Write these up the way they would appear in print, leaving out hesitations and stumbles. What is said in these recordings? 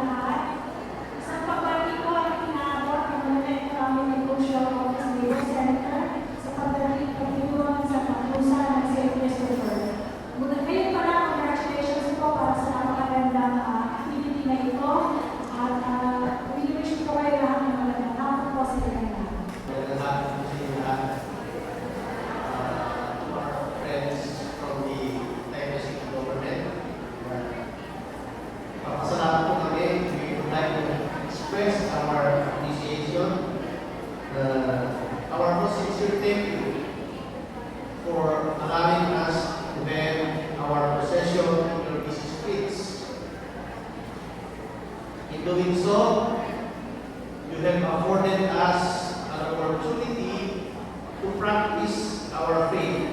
lahat. Isang pagbati ko ang inaabot ng Monumento Family Cultural Office Legal Center sa pagdating pagtulungan sa pagpusa ng St. Christopher. Muna kayo pala, congratulations po para sa napakagandang activity na ito at we-wish ko kayo lahat ng magandang hapon po sa kanya. Our most sincere thank you for allowing us to have our possession in your busy streets. In doing so, you have afforded us an opportunity to practice our faith.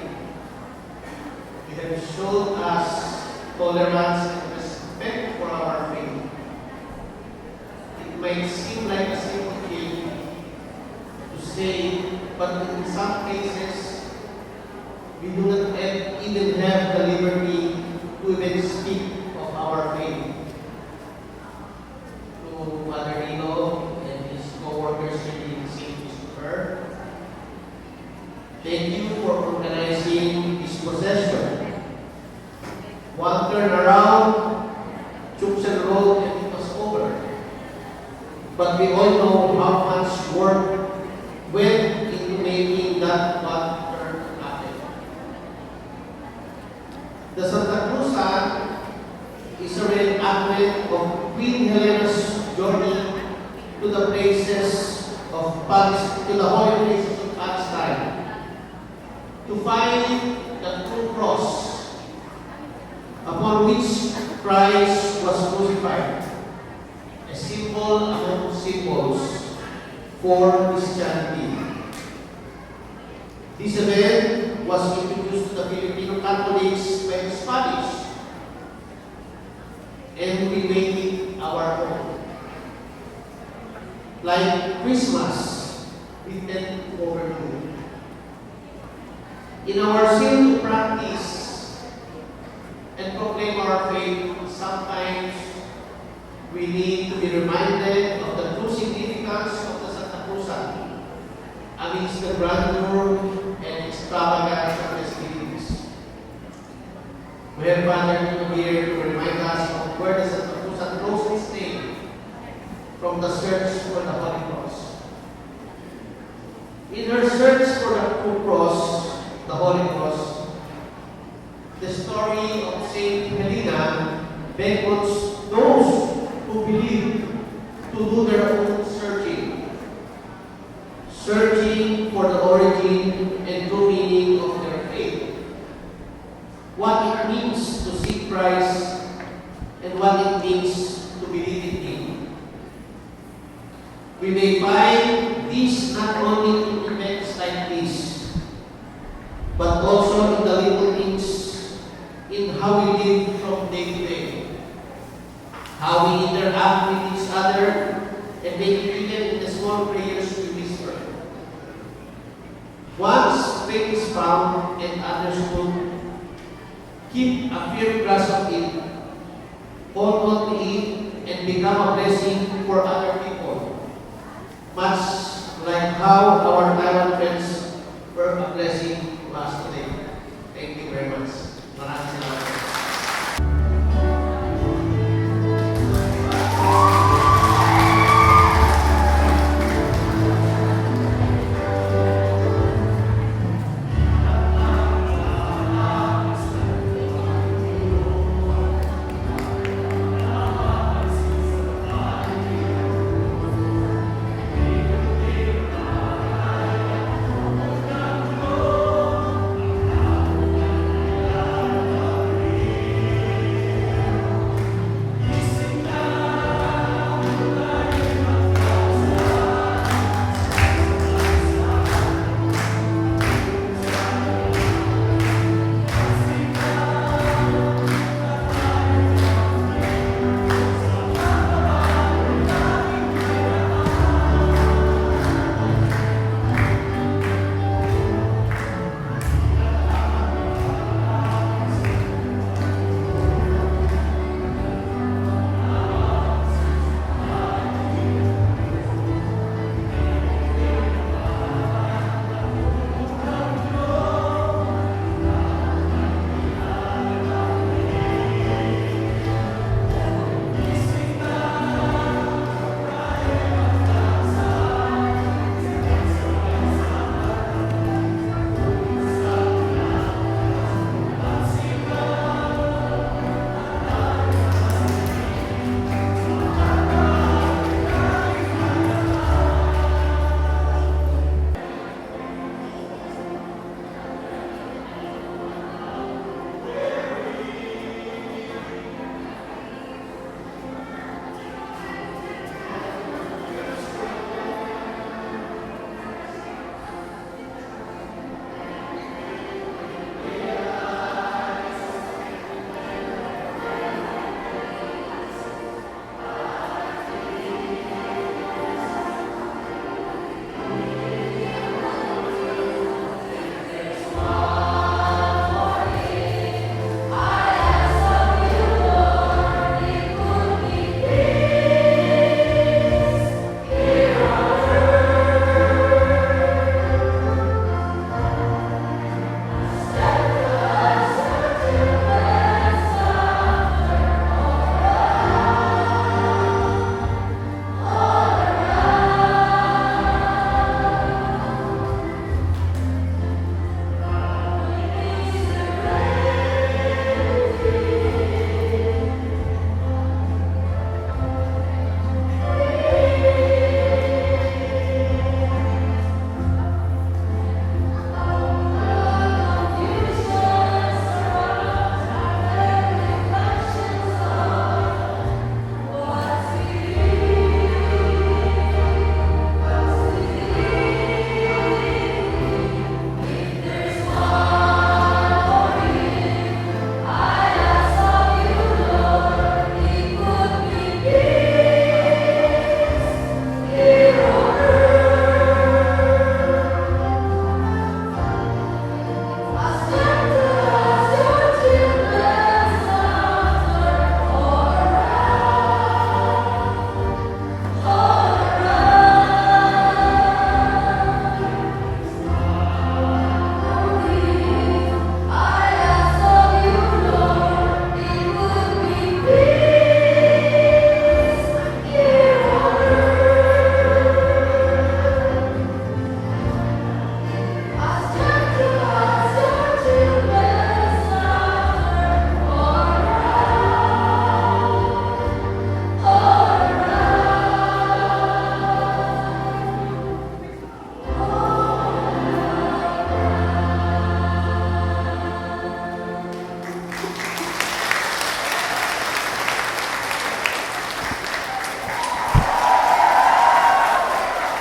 You have shown us tolerance and respect for our faith. It might seem like a simple thing to say, but in some cases, we do not even have the liberty to even speak of our faith. To Father Rino and his co-workers in St. Christopher, thank you for organizing this procession. One turn around, Chuxen Road, and it was over. But we all know how much work went into making that one turn happen. The Santa Cruzan is a reenactment of Queen Helena's journey to the places of Palestine, to the holy places of Palestine, to find the true cross upon which Christ was crucified, a symbol among symbols for Christianity. This event was introduced to the Filipino Catholics by the Spanish, and we made it our own. Like Christmas, we tend to overdo. In our zeal to practice and proclaim our faith, sometimes we need to be reminded of the true significance of the Santa Cruzan amidst the grandeur and extravagance of festivities. We have Father Nino here to remind us of where the Santa Cruzan rose its name from the search for the Holy Cross. In her search for the true cross, the Holy Cross, the story of Saint Helena beckons those who believe to do their own searching for the origin and true meaning of their faith, what it means to seek Christ and what it means to believe in Him. We may find this not only in events like this, but also in the little things in how we live from day to day, how we interact with each other, and maybe even in the small prayers we whisper. Once faith is found and understood, keep a firm grasp of it. Hold